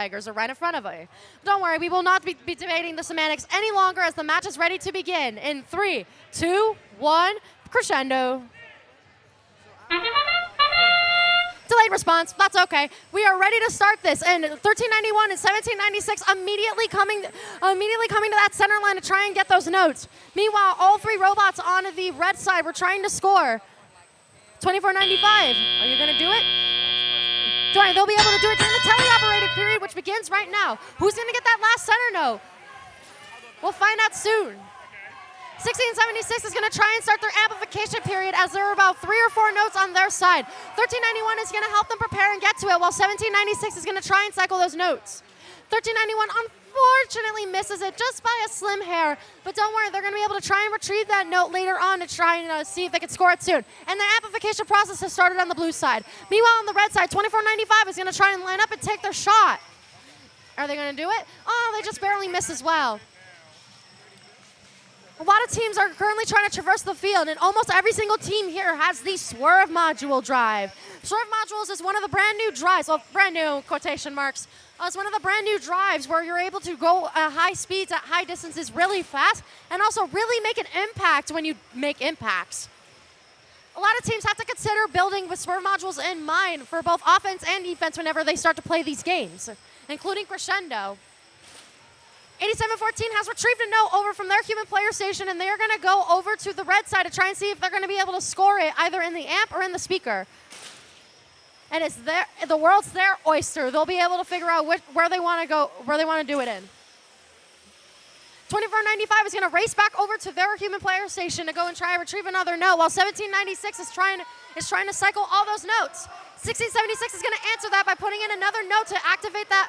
Tigers are right in front of you. Don't worry, we will not be debating the semantics any longer as the match is ready to begin. In 3, 2, 1, crescendo. Delayed response, that's okay. We are ready to start this. And 1391 and 1796 immediately coming to that center line to try and get those notes. Meanwhile, all three robots on the red side were trying to score. 2495, are you gonna do it? Don't worry, they'll be able to do it during the teleoperated period, which begins right now. Who's gonna get that last center note? We'll find out soon. 1676 is gonna try and start their amplification period as there are about 3 or 4 notes on their side. 1391 is gonna help them prepare and get to it, while 1796 is gonna try and cycle those notes. 1391 unfortunately misses it just by a slim hair, but don't worry, they're gonna be able to try and retrieve that note later on to try and see if they can score it soon. And the amplification process has started on the blue side. Meanwhile, on the red side, 2495 is gonna try and line up and take their shot. Are they gonna do it? Oh, they just barely miss as well. A lot of teams are currently trying to traverse the field, and almost every single team here has the Swerve Module drive. Swerve Modules is one of the brand new drives, well, brand new quotation marks. It's one of the brand new drives where you're able to go at high speeds, at high distances really fast, and also really make an impact when you make impacts. A lot of teams have to consider building with Swerve Modules in mind for both offense and defense whenever they start to play these games, including Crescendo. 8714 has retrieved a note over from their human player station, and they are going to go over to the red side to try and see if they're going to be able to score it either in the amp or in the speaker. And it's the world's their oyster. They'll be able to figure out where they want to go, where they want to do it in. 2495 is going to race back over to their human player station to go and try and retrieve another note, while 1796 is trying to cycle all those notes. 1676 is going to answer that by putting in another note to activate that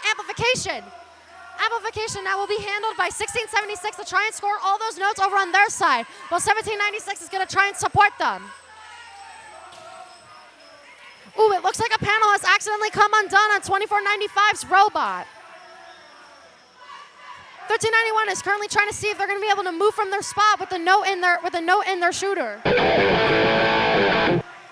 amplification. Amplification now will be handled by 1676 to try and score all those notes over on their side, while 1796 is going to try and support them. Ooh, it looks like a panel has accidentally come undone on 2495's robot. 1391 is currently trying to see if they're going to be able to move from their spot with a note in their shooter.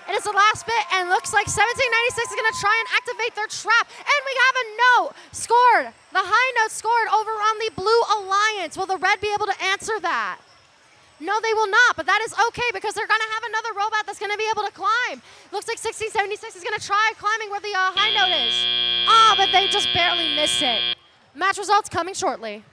It is the last bit, and looks like 1796 is going to try and activate their trap. And we have a note scored. The high note scored over on the Blue Alliance. Will the red be able to answer that? No, they will not, but that is okay because they're going to have another robot that's going to be able to climb. Looks like 1676 is going to try climbing where the high note is. Ah, but they just barely miss it. Match results coming shortly.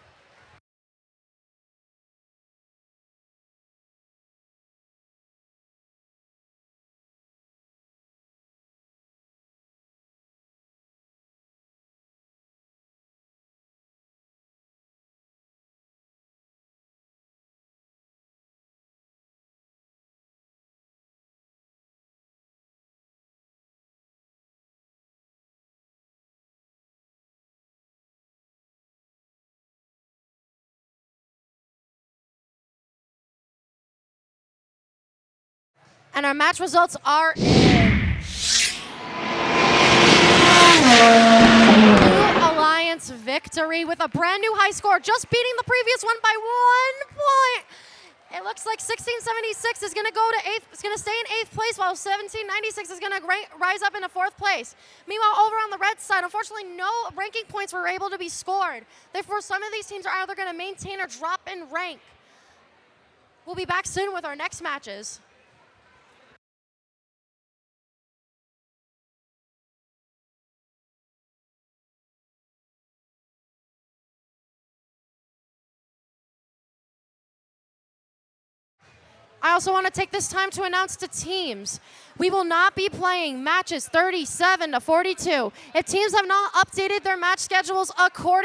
And our match results are in. Blue Alliance victory with a brand new high score, just beating the previous one by 1 point. It looks like 1676 is going to go to 8th. It's going to stay in 8th place, while 1796 is going to rise up into 4th place. Meanwhile, over on the red side, unfortunately, no ranking points were able to be scored. Therefore, some of these teams are either going to maintain or drop in rank. We'll be back soon with our next matches. I also want to take this time to announce to teams, we will not be playing matches 37 to 42. If teams have not updated their match schedules according